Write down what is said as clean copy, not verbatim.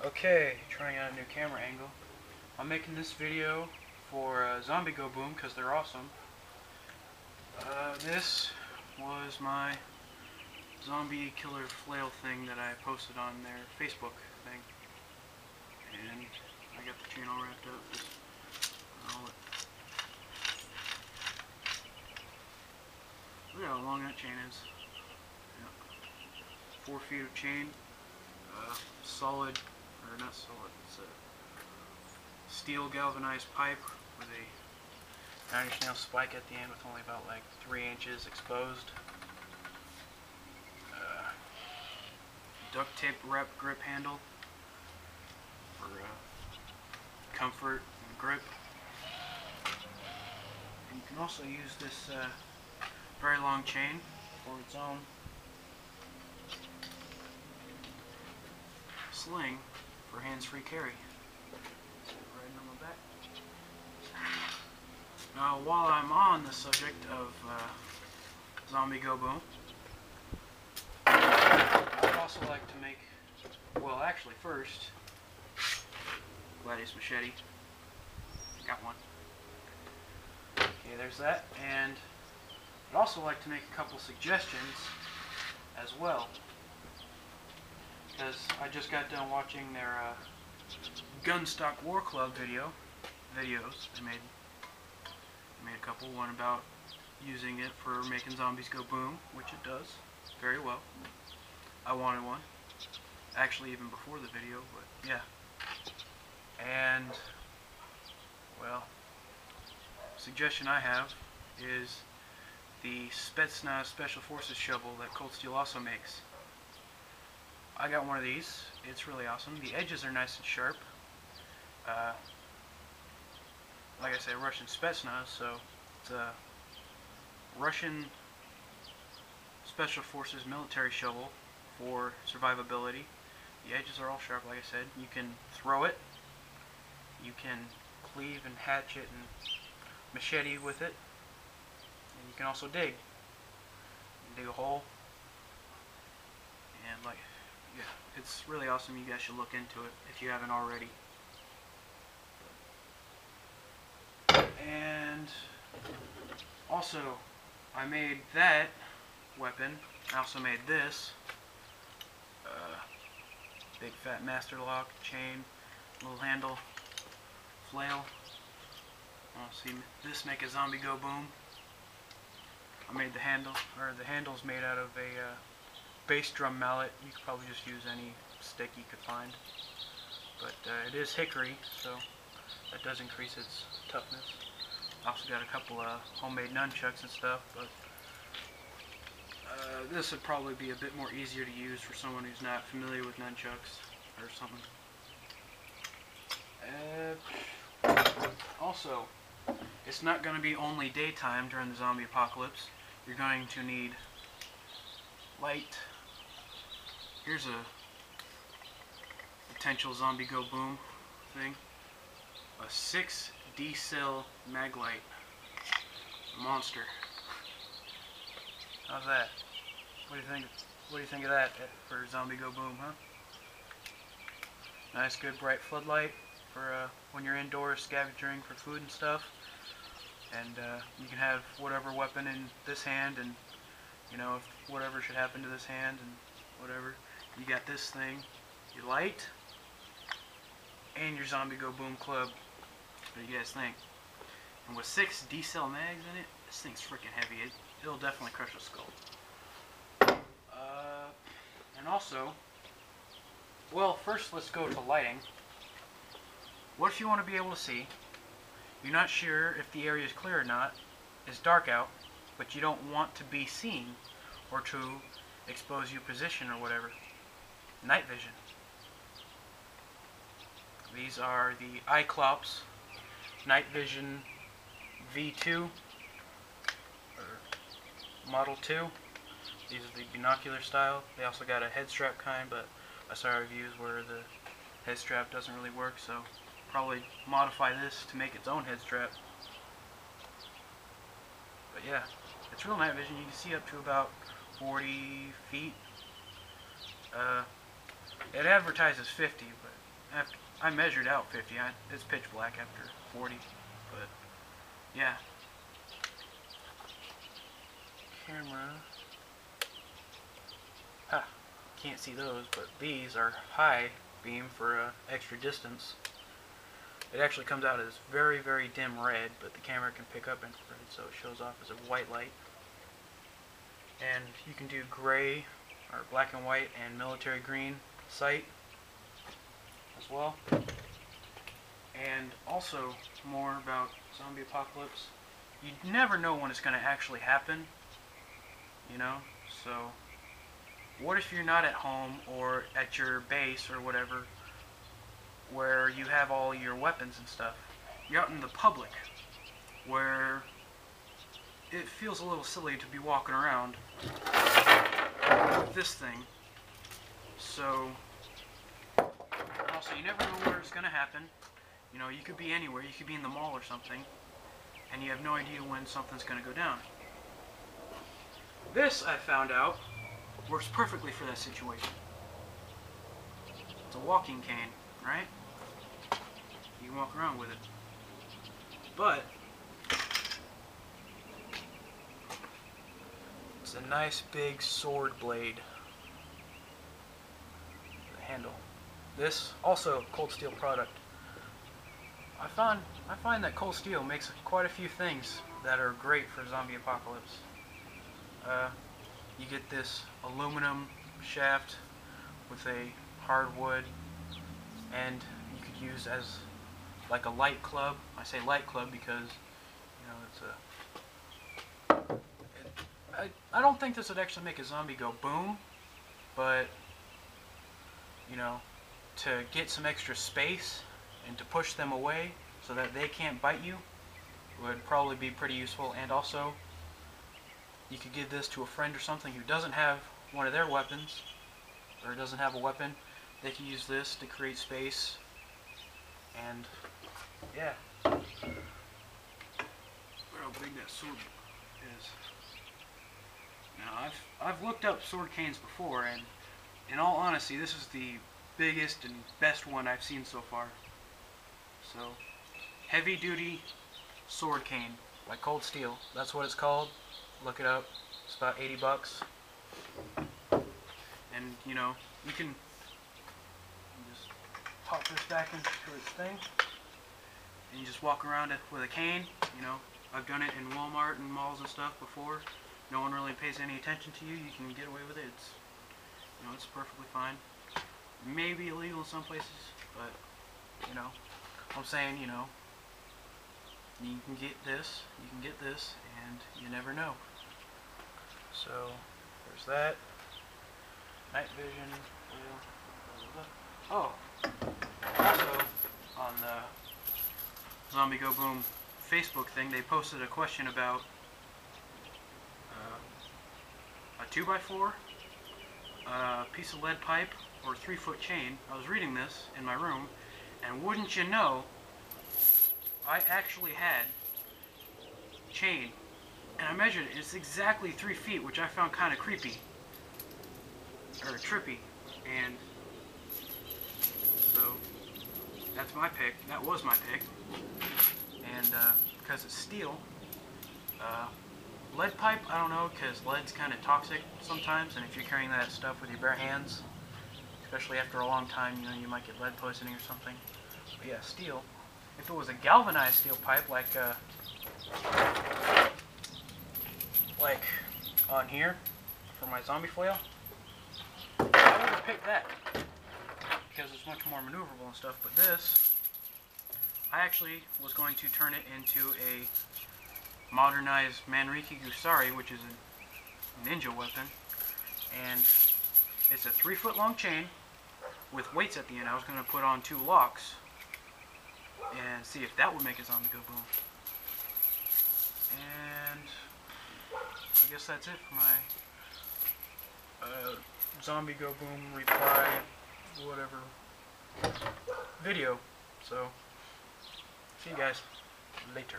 Okay, trying out a new camera angle. I'm making this video for Zombie Go Boom because they're awesome. This was my zombie killer flail thing that I posted on their Facebook thing. And I got the chain all wrapped up. Just roll it. Look at how long that chain is. Yep. 4 feet of chain. Solid, or not solid, it's a steel galvanized pipe with a 9-inch nail spike at the end with only about like 3 inches exposed. Duct tape wrap grip handle for comfort and grip. And you can also use this very long chain for its own sling for hands-free carry. Right on my back. Now, while I'm on the subject of Zombie Go Boom, I'd also like to make, well, actually first, Gladius machete. Got one. Okay, there's that. And I'd also like to make a couple suggestions as well, because I just got done watching their Gunstock War Club videos. I made a couple. One about using it for making zombies go boom, which it does very well. I wanted one, actually, even before the video, but yeah. And well, suggestion I have is the Spetsnaz Special Forces shovel that Cold Steel also makes. I got one of these. It's really awesome. The edges are nice and sharp. Like I say, Russian Spetsnaz, so it's a Russian Special Forces military shovel for survivability. The edges are all sharp, like I said. You can throw it. You can cleave and hatchet and machete with it. And you can also dig. You can dig a hole. And like, yeah, it's really awesome. You guys should look into it if you haven't already. And also, I made that weapon. I also made this big fat master lock, chain, little handle, flail. See this make a zombie go boom. I made the handle, or the handle's made out of a bass drum mallet. You could probably just use any stick you could find, but it is hickory, so that does increase its toughness. I also got a couple of homemade nunchucks and stuff, but this would probably be a bit more easier to use for someone who's not familiar with nunchucks or something. Also, it's not going to be only daytime during the zombie apocalypse. You're going to need light. Here's a potential zombie go boom thing. A 6 D-cell mag light. Monster. How's that? What do you think? What do you think of that for zombie go boom, huh? Nice, good, bright floodlight for when you're indoors scavenging for food and stuff. And you can have whatever weapon in this hand, and you know, if whatever should happen to this hand and whatever, you got this thing, your light, and your zombie go boom club. What do you guys think? And with 6 D-cell mags in it, this thing's freaking heavy. It'll definitely crush a skull. And also, well, first let's go to lighting. What if you want to be able to see? You're not sure if the area is clear or not. It's dark out, but you don't want to be seen or to expose your position or whatever. Night vision. These are the Cyclops Night Vision V2 or Model 2. These are the binocular style. They also got a head strap kind, but I saw reviews where the head strap doesn't really work, so probably modify this to make its own head strap. But yeah, it's real night vision. You can see up to about 40 feet. It advertises 50, but I measured out 50. It's pitch black after 40, but yeah. Camera. Ha! Can't see those, but these are high beam for extra distance. It actually comes out as very, very dim red, but the camera can pick up infrared, so it shows off as a white light. And you can do gray, or black and white, and military green sight as well. And also, more about zombie apocalypse. You never know when it's going to actually happen, you know? So, what if you're not at home or at your base or whatever, where you have all your weapons and stuff? You're out in the public, where it feels a little silly to be walking around with this thing. So, also, you never know where it's going to happen. You know, you could be anywhere. You could be in the mall or something, and you have no idea when something's going to go down. This, I found out, works perfectly for that situation. It's a walking cane, right? You can walk around with it. But it's a nice big sword blade. The handle. This, also cold steel product. I find that cold steel makes quite a few things that are great for zombie apocalypse. You get this aluminum shaft with a hardwood, and you could use as like a light club. I say light club because, you know, it's a... I don't think this would actually make a zombie go boom, but, you know, to get some extra space and to push them away so that they can't bite you would probably be pretty useful. And also, you could give this to a friend or something who doesn't have one of their weapons, or doesn't have a weapon. They can use this to create space. And yeah, look how big that sword is. Now I've looked up sword canes before, and in all honesty, this is the biggest and best one I've seen so far. So, heavy duty sword cane, like cold steel. That's what it's called. Look it up. It's about 80 bucks. And, you know, you can just pop this back into its thing, and you just walk around it with a cane. You know, I've done it in Walmart and malls and stuff before. No one really pays any attention to you. You can get away with it. It's, you know, it's perfectly fine. Maybe illegal in some places, but, you know, I'm saying, you know, you can get this, and you never know. So, there's that. Night vision. Oh, also, on the Zombie Go Boom Facebook thing, they posted a question about a 2x4, a piece of lead pipe, or 3-foot chain. I was reading this in my room, and wouldn't you know, I actually had chain, and I measured it. It's exactly 3 feet, which I found kind of creepy, or trippy, and so that's my pick. That was my pick, and because it's steel. Lead pipe, I don't know, because lead's kind of toxic sometimes, and if you're carrying that stuff with your bare hands, especially after a long time, you know, you might get lead poisoning or something. But yeah, steel. If it was a galvanized steel pipe, like on here for my zombie flail, I would have picked that because it's much more maneuverable and stuff. But this, I actually was going to turn it into a modernized Manriki Gusari, which is a ninja weapon, and it's a 3-foot long chain with weights at the end. I was going to put on 2 locks and see if that would make a zombie go boom. And I guess that's it for my zombie go boom reply whatever video. So see you guys later.